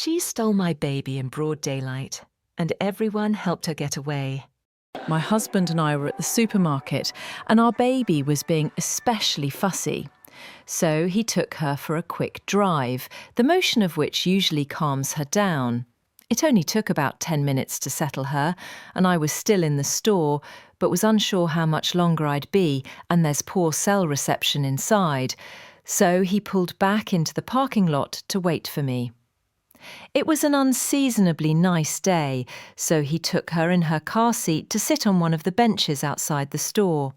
She stole my baby in broad daylight, and everyone helped her get away. My husband and I were at the supermarket, and our baby was being especially fussy. So he took her for a quick drive, the motion of which usually calms her down. It only took about 10 minutes to settle her, and I was still in the store, but was unsure how much longer I'd be, and there's poor cell reception inside. So he pulled back into the parking lot to wait for me. It was an unseasonably nice day, so he took her in her car seat to sit on one of the benches outside the store.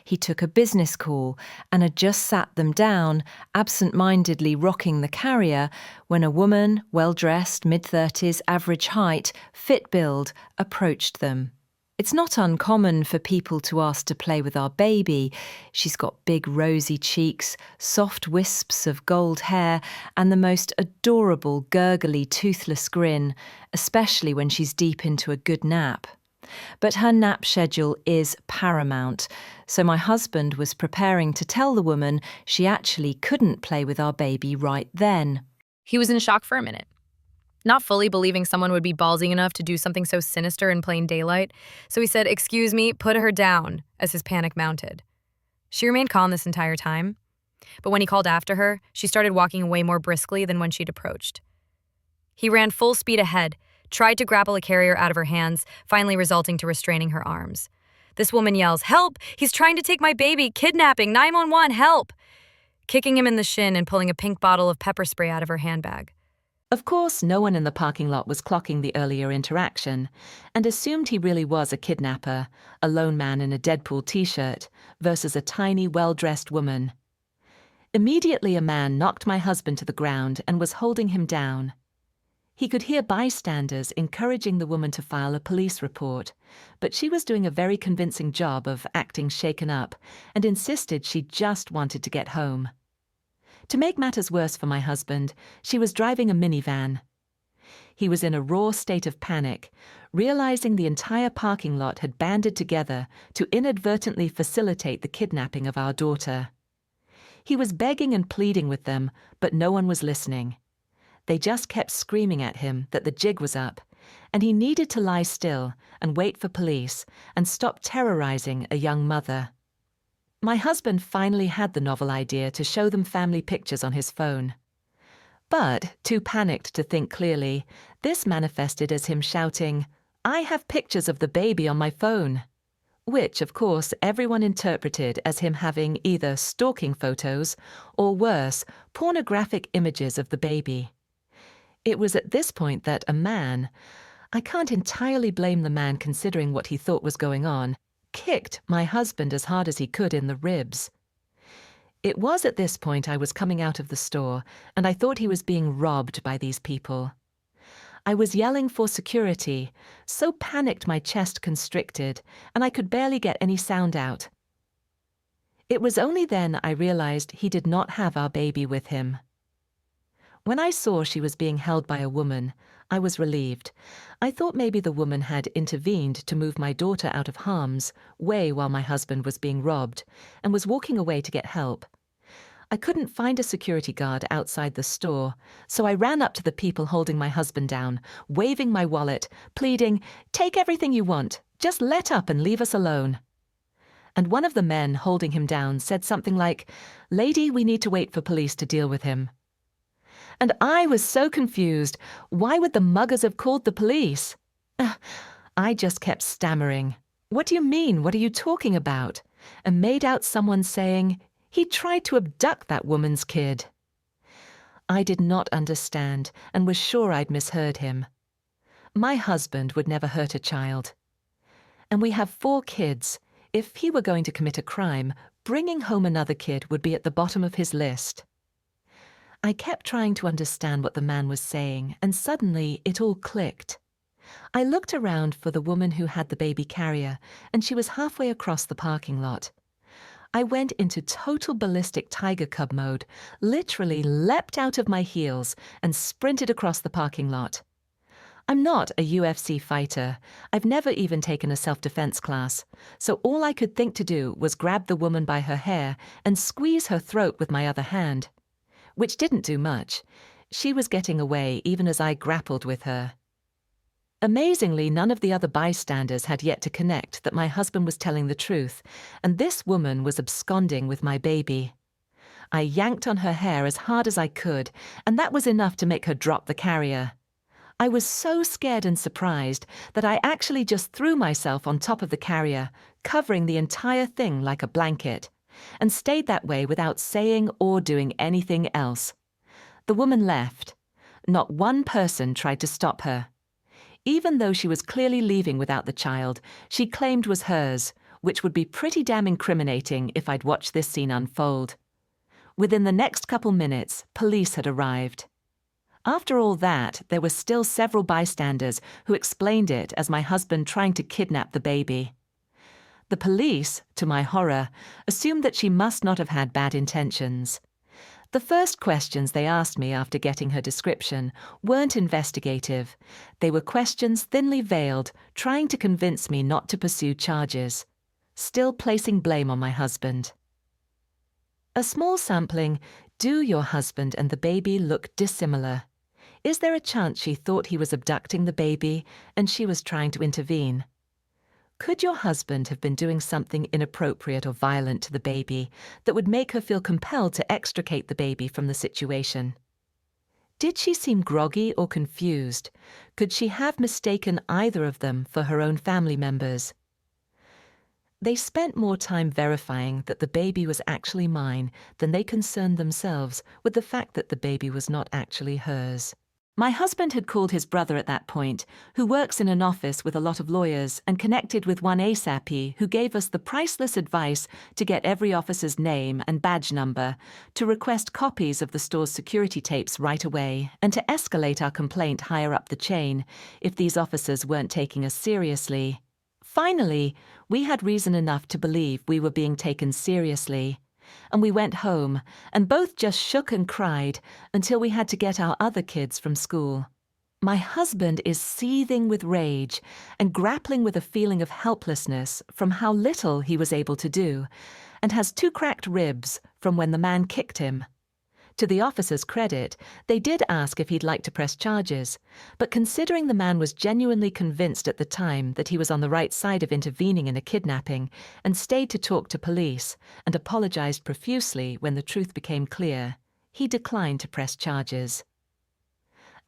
He took a business call and had just sat them down, absent-mindedly rocking the carrier, when a woman, well-dressed, mid-30s, average height, fit build, approached them. It's not uncommon for people to ask to play with our baby. She's got big rosy cheeks, soft wisps of gold hair, and the most adorable, gurgly, toothless grin, especially when she's deep into a good nap. But her nap schedule is paramount, so my husband was preparing to tell the woman she actually couldn't play with our baby right then. He was in shock for a minute, not fully believing someone would be ballsy enough to do something so sinister in plain daylight, so he said, "Excuse me, put her down," as his panic mounted. She remained calm this entire time, but when he called after her, she started walking away more briskly than when she'd approached. He ran full speed ahead, tried to grapple a carrier out of her hands, finally resulting to restraining her arms. This woman yells, "Help! He's trying to take my baby! Kidnapping! 911, help!" kicking him in the shin and pulling a pink bottle of pepper spray out of her handbag. Of course, no one in the parking lot was clocking the earlier interaction and assumed he really was a kidnapper, a lone man in a Deadpool t-shirt, versus a tiny, well-dressed woman. Immediately, a man knocked my husband to the ground and was holding him down. He could hear bystanders encouraging the woman to file a police report, but she was doing a very convincing job of acting shaken up and insisted she just wanted to get home. To make matters worse for my husband, she was driving a minivan. He was in a raw state of panic, realizing the entire parking lot had banded together to inadvertently facilitate the kidnapping of our daughter. He was begging and pleading with them, but no one was listening. They just kept screaming at him that the jig was up, and he needed to lie still and wait for police and stop terrorizing a young mother. My husband finally had the novel idea to show them family pictures on his phone. But, too panicked to think clearly, this manifested as him shouting, "I have pictures of the baby on my phone," which, of course, everyone interpreted as him having either stalking photos or, worse, pornographic images of the baby. It was at this point that a man, I can't entirely blame the man considering what he thought was going on, kicked my husband as hard as he could in the ribs. It was at this point I was coming out of the store, and I thought he was being robbed by these people. I was yelling for security, so panicked my chest constricted, and I could barely get any sound out. It was only then I realized he did not have our baby with him. When I saw she was being held by a woman, I was relieved. I thought maybe the woman had intervened to move my daughter out of harm's way while my husband was being robbed, and was walking away to get help. I couldn't find a security guard outside the store, so I ran up to the people holding my husband down, waving my wallet, pleading, "Take everything you want, just let up and leave us alone." And one of the men holding him down said something like, "Lady, we need to wait for police to deal with him." And I was so confused. Why would the muggers have called the police? I just kept stammering. "What do you mean? What are you talking about?" And made out someone saying, "He tried to abduct that woman's kid." I did not understand and was sure I'd misheard him. My husband would never hurt a child. And we have 4 kids. If he were going to commit a crime, bringing home another kid would be at the bottom of his list. I kept trying to understand what the man was saying, and suddenly it all clicked. I looked around for the woman who had the baby carrier, and she was halfway across the parking lot. I went into total ballistic tiger cub mode, literally leapt out of my heels and sprinted across the parking lot. I'm not a UFC fighter. I've never even taken a self-defense class, so all I could think to do was grab the woman by her hair and squeeze her throat with my other hand. Which didn't do much. She was getting away even as I grappled with her. Amazingly, none of the other bystanders had yet to connect that my husband was telling the truth, and this woman was absconding with my baby. I yanked on her hair as hard as I could, and that was enough to make her drop the carrier. I was so scared and surprised that I actually just threw myself on top of the carrier, covering the entire thing like a blanket, and stayed that way without saying or doing anything else. The woman left. Not one person tried to stop her. Even though she was clearly leaving without the child, she claimed was hers, which would be pretty damn incriminating if I'd watched this scene unfold. Within the next couple minutes, police had arrived. After all that, there were still several bystanders who explained it as my husband trying to kidnap the baby. The police, to my horror, assumed that she must not have had bad intentions. The first questions they asked me after getting her description weren't investigative. They were questions thinly veiled, trying to convince me not to pursue charges, still placing blame on my husband. A small sampling, do your husband and the baby look dissimilar? Is there a chance she thought he was abducting the baby and she was trying to intervene? Could your husband have been doing something inappropriate or violent to the baby that would make her feel compelled to extricate the baby from the situation? Did she seem groggy or confused? Could she have mistaken either of them for her own family members? They spent more time verifying that the baby was actually mine than they concerned themselves with the fact that the baby was not actually hers. My husband had called his brother at that point, who works in an office with a lot of lawyers, and connected with one ASAP who gave us the priceless advice to get every officer's name and badge number, to request copies of the store's security tapes right away, and to escalate our complaint higher up the chain if these officers weren't taking us seriously. Finally, we had reason enough to believe we were being taken seriously. And we went home, and both just shook and cried until we had to get our other kids from school. My husband is seething with rage and grappling with a feeling of helplessness from how little he was able to do, and has 2 cracked ribs from when the man kicked him. To the officer's credit, they did ask if he'd like to press charges, but considering the man was genuinely convinced at the time that he was on the right side of intervening in a kidnapping and stayed to talk to police and apologized profusely when the truth became clear, he declined to press charges.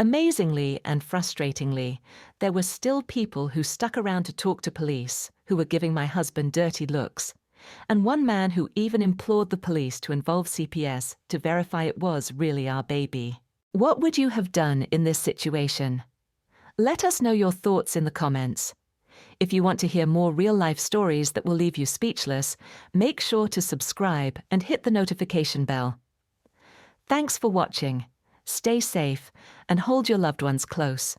Amazingly and frustratingly, there were still people who stuck around to talk to police who were giving my husband dirty looks, and one man who even implored the police to involve CPS to verify it was really our baby. What would you have done in this situation? Let us know your thoughts in the comments. If you want to hear more real-life stories that will leave you speechless, make sure to subscribe and hit the notification bell. Thanks for watching. Stay safe and hold your loved ones close.